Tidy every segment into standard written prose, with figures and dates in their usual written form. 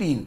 3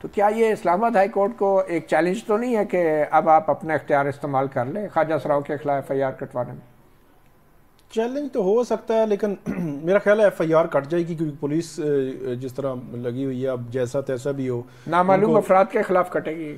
تو کیا یہ اسلام آباد ہائی کورٹ کو ایک چیلنج تو نہیں ہے کہ اب آپ اپنا اختیار استعمال کر لیں خواجہ سراؤ کے خلاف FIR کٹوانے میں؟ چیلنج تو ہو سکتا ہے، لیکن میرا خیال ہے FIR کٹ جائے گی، کیونکہ پولیس جس طرح لگی ہوئی ہے، اب جیسا تیسا بھی ہو نامعلوم افراد کے خلاف کٹے گی؟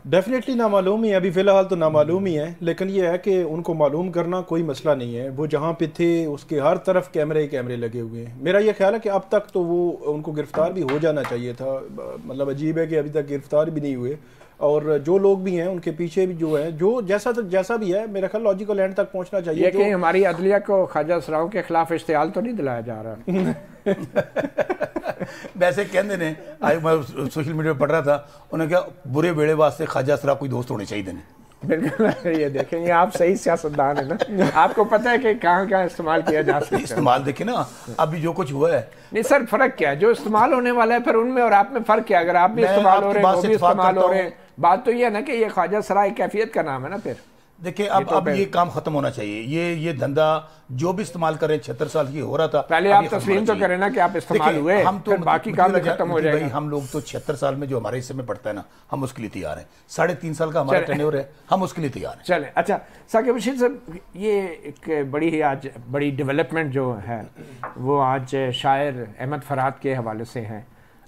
ڈیفینیٹلی نامعلوم ہی ہے، ابھی فی الحال تو نامعلوم ہی ہے، لیکن یہ ہے کہ ان کو معلوم کرنا کوئی مسئلہ نہیں ہے. وہ جہاں پہ تھے اس کے ہر طرف کیمرے لگے ہوئے ہیں. میرا یہ خیال ہے کہ اب تک تو وہ ان کو گرفتار بھی ہو جانا چاہیے تھا. مطلب عجیب ہے کہ ابھی تک گرفتار بھی نہیں ہوئے، اور جو لوگ بھی ہیں ان کے پیچھے بھی جو ہے، جو جیسا بھی ہے، میرا خیال لاجیکل اینڈ تک پہنچنا چاہیے. یہ کہ ہماری عدلیہ کو خواجہ سراؤ کے خلاف اشتعال تو نہیں دلایا جا رہا؟ ویسے کہندے نے، آج میں سوشل میڈیا پہ پڑھ رہا تھا، انہوں نے کہا برے بیڑے واسطے خواجہ سراؤ کوئی دوست ہونے چاہیے نے. بالکل، یہ دیکھیں یہ آپ صحیح سیاستدان ہیں نا، آپ کو پتہ ہے کہ کہاں استعمال کیا جا سکتا ہے. استعمال دیکھیں نا ابھی جو کچھ ہوا ہے. نہیں سر، فرق کیا ہے؟ جو استعمال ہونے والا ہے پھر ان میں اور آپ میں فرق کیا؟ اگر آپ بھی استعمال ہو رہے ہیں وہ بھی استعمال ہو رہے ہیں، بات تو یہ ہے نا کہ یہ خواجہ سراء کیفیت کا نام ہے نا. پھر دیکھیں اب یہ کام ختم ہونا چاہیے. یہ دھندا جو بھی استعمال کر رہے ہیں 76 سال کی ہو رہا تھا. پہلے آپ تسلیم تو کریں نا کہ آپ استعمال ہوئے، پھر باقی کام ختم ہو جائے گا. ہم لوگ تو 76 سال میں جو ہمارے حصے میں پڑتا ہے نا، ہم اس کے لیے تیار ہیں. 3.5 سال کا ہمارا ٹینیور ہے، ہم اس کے لیے تیار ہیں. چلیں اچھا ثاقب رشید صاحب، یہ ایک بڑی ڈیولپمنٹ جو ہے وہ آج شاعر احمد فرحات کے حوالے سے ہے.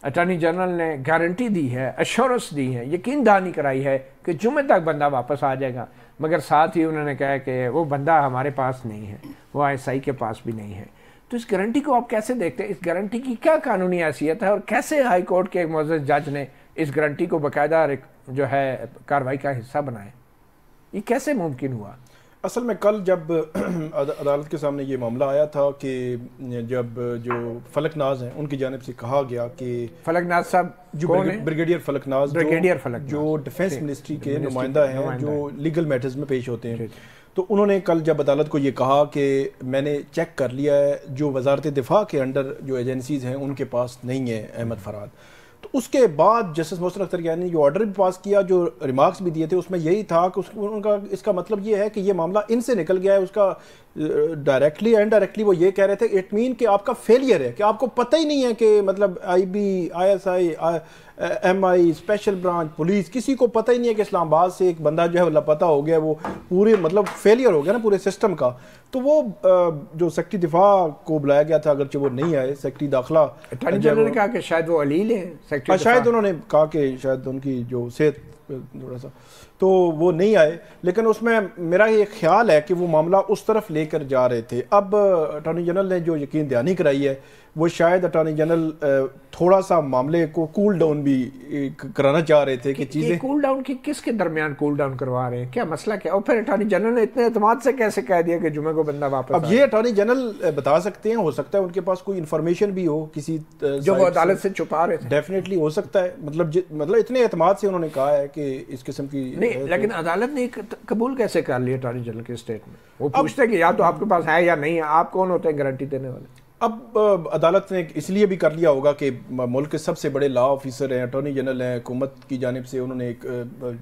اٹارنی جنرل نے گارنٹی دی ہے، ایشورنس دی ہے، یقین دہانی کرائی ہے کہ جمعے تک بندہ واپس آ جائے گا، مگر ساتھ ہی انہوں نے کہا کہ وہ بندہ ہمارے پاس نہیں ہے، وہ ISI کے پاس بھی نہیں ہے. تو اس گارنٹی کو آپ کیسے دیکھتے ہیں؟ اس گارنٹی کی کیا قانونی حیثیت ہے، اور کیسے ہائی کورٹ کے ایک معزز جج نے اس گارنٹی کو باقاعدہ جو ہے کارروائی کا حصہ بنایا؟ یہ کیسے ممکن ہوا؟ اصل میں کل جب عدالت کے سامنے یہ معاملہ آیا تھا کہ جب جو فلک ناز ہیں ان کی جانب سے کہا گیا کہ فلک ناز صاحب جو بریگیڈیئر فلک ناز جو ڈیفنس منسٹری کے نمائندہ ہیں، جو لیگل میٹرز میں پیش ہوتے ہیں، تو انہوں نے کل جب عدالت کو یہ کہا کہ میں نے چیک کر لیا ہے، جو وزارت دفاع کے انڈر جو ایجنسیز ہیں ان کے پاس نہیں ہے احمد فرحات. تو اس کے بعد جسٹس محسن اختریانی نے جو آرڈر بھی پاس کیا، جو ریمارکس بھی دیے تھے، اس میں یہی تھا کہ اس کا مطلب یہ ہے کہ یہ معاملہ ان سے نکل گیا ہے. اس کا ڈائریکٹلی انڈائریکٹلی وہ یہ کہہ رہے تھے اٹ مین کہ آپ کا فیلئر ہے، کہ آپ کو پتہ ہی نہیں ہے کہ مطلب IB ISI MI special branch police کسی کو پتہ ہی نہیں ہے کہ اسلام آباد سے ایک بندہ جو ہے لاپتہ ہو گیا، وہ پورے مطلب فیلئر ہو گیا نا پورے سسٹم کا. تو وہ جو سیکرٹری دفاع کو بلایا گیا تھا، اگرچہ وہ نہیں آئے، سیکرٹری داخلہ اٹارنی جنرل نے کہا کہ شاید وہ علیل ہیں، شاید انہوں نے کہا کہ شاید ان کی جو صحت تھوڑا سا، تو وہ نہیں آئے. لیکن اس میں میرا یہ خیال ہے کہ وہ معاملہ اس طرف لے کر جا رہے تھے. اب اٹارنی جنرل نے جو یقین دہانی کرائی ہے، وہ شاید اٹارنی جنرل تھوڑا سا معاملے کو کول ڈاؤن بھی کرانا چاہ رہے تھے کہ چیزیں کول ڈاؤن کی کس کے درمیان کول ڈاؤن کروا رہے ہیں، کیا مسئلہ کیا؟ اور پھر اٹارنی جنرل نے اتنے اعتماد سے کیسے کہہ دیا کہ جمعے کو بندہ واپس؟ اب یہ اٹارنی جنرل بتا سکتے ہیں، ہو سکتا ہے ان کے پاس کوئی انفارمیشن بھی ہو کسی جو وہ عدالت سے چھپا رہے تھے. ڈیفینیٹلی ہو سکتا ہے، مطلب اتنے اعتماد سے انہوں نے کہا ہے کہ اس قسم کی نہیں. لیکن عدالت نے قبول کیسے کر لیا اٹارنی جنرل کے اسٹیٹمنٹ؟ وہ پوچھتے کہ یا تو آپ کے پاس ہے یا نہیں ہے، آپ کون ہوتے ہیں گارنٹی دینے والے؟ اب عدالت نے اس لیے بھی کر لیا ہوگا کہ ملک کے سب سے بڑے لا آفیسر ہیں، اٹارنی جنرل ہیں، حکومت کی جانب سے انہوں نے ایک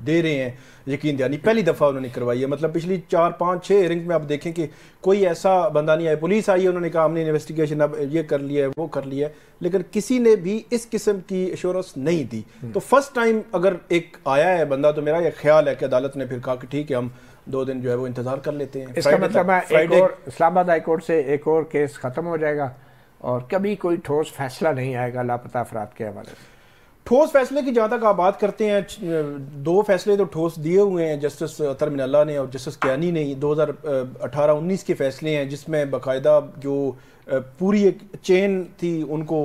دے رہے ہیں یقین دہانی. پہلی دفعہ انہوں نے کروائی ہے. مطلب پچھلی 4 5 6 ہیئرنگ میں آپ دیکھیں کہ کوئی ایسا بندہ نہیں آیا. پولیس آئی ہے، انہوں نے کہا ہم نے انویسٹیگیشن اب یہ کر لیا ہے، وہ کر لیا ہے، لیکن کسی نے بھی اس قسم کی ایشورنس نہیں دی. تو فرسٹ ٹائم اگر ایک آیا ہے بندہ، تو میرا یہ خیال ہے کہ عدالت نے پھر کہا کہ ٹھیک ہے، ہم 2 دن جو ہے وہ انتظار کر لیتے ہیں. اس کا مطلب ہے ایک اور اسلام آباد ہائی کورٹ سے ایک اور کیس ختم ہو جائے گا اور کبھی کوئی ٹھوس فیصلہ نہیں آئے گا لاپتہ افراد کے حوالے سے؟ ٹھوس فیصلے کی جہاں تک آپ بات کرتے ہیں، 2 فیصلے تو ٹھوس دیے ہوئے ہیں جسٹس اطہر من اللہ نے اور جسٹس کیانی نے. 2018-19 کے فیصلے ہیں جس میں باقاعدہ جو پوری ایک چین تھی، ان کو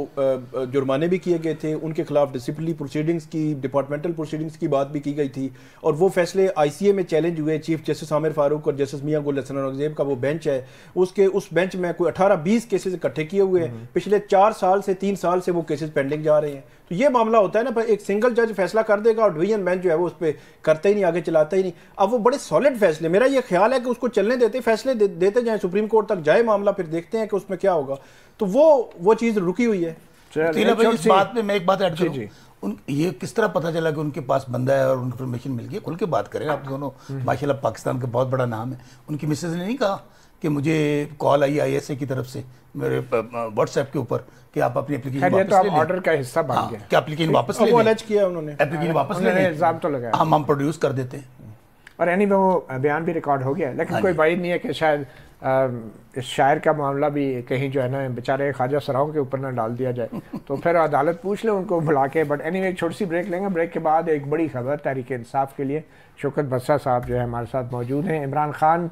جرمانے بھی کیے گئے تھے، ان کے خلاف ڈسپلنری پروسیڈنگز کی، ڈپارٹمنٹل پروسیڈنگز کی بات بھی کی گئی تھی، اور وہ فیصلے ICA میں چیلنج ہوئے. چیف جسٹس عامر فاروق اور جسٹس میاں گل حسن اورنگزیب کا وہ بینچ ہے، اس بینچ میں کوئی 18-20 کیسز اکٹھے کیے ہوئے ہیں. پچھلے 4 سال سے 3 سال سے وہ کیسز پینڈنگ جا رہے ہیں. تو یہ معاملہ ہوتا ہے نا، ایک سنگل جج فیصلہ کر دے گا اور ڈویژن بینچ جو ہے وہ اس پہ کرتا ہی نہیں، آگے چلاتا ہی نہیں. اب وہ بڑے سالڈ فیصلے، میرا یہ خیال ہے کہ اس کو چلنے دیتے، فیصلے دیتے جائیں، سپریم کورٹ تک جائے معاملہ، پھر دیکھتے ہیں کہ اس میں کیا ہوگا. تو وہ چیز رکی ہوئی ہے. تینا بھائی اس بات میں ایک بات ایڈ کروں، یہ کس طرح پتہ چلا کہ ان کے پاس بندہ ہے اور انفارمیشن مل گئی؟ کھل کے بات کریں آپ دونوں، ماشاءاللہ پاکستان کا بہت بڑا نام ہے. ان کی مسز نے نہیں کہا کہ مجھے کال آئی ISA کی طرف سے میرے واٹس ایپ کے اوپر کہ آپ اپنی اپلیکیشن واپس لے لیں. آرڈر کا حصہ بن گیا کہ اپلیکیشن واپس لے وہ لیں. الج کیا انہوں نے, اپلیکیشن واپس لے لیں, الزام تو لگایا, ہم پروڈیوس کر دیتے ہیں. اور یعنی وہ بیان بھی ریکارڈ ہو گیا, لیکن کوئی بعید نہیں ہے کہ شاید اس شاعر کا معاملہ بھی کہیں جو ہے نا بیچارے خواجہ سراؤں کے اوپر نہ ڈال دیا جائے, تو پھر عدالت پوچھ لیں ان کو بلا کے. بٹ اینی وے ایک چھوٹی سی بریک لیں گے, بریک کے بعد ایک بڑی خبر تحریک انصاف کے لیے. شوکت بسرا صاحب جو ہے ہمارے ساتھ موجود ہیں. عمران خان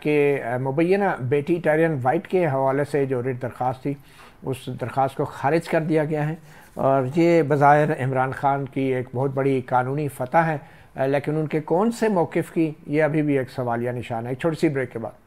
کے مبینہ بیٹی ٹائرین وائٹ کے حوالے سے جو ریٹ درخواست تھی, اس درخواست کو خارج کر دیا گیا ہے, اور یہ بظاہر عمران خان کی ایک بہت بڑی قانونی فتح ہے, لیکن ان کے کون سے موقف کی, یہ ابھی بھی ایک سوالیہ نشان ہے. ایک چھوٹی سی بریک کے بعد.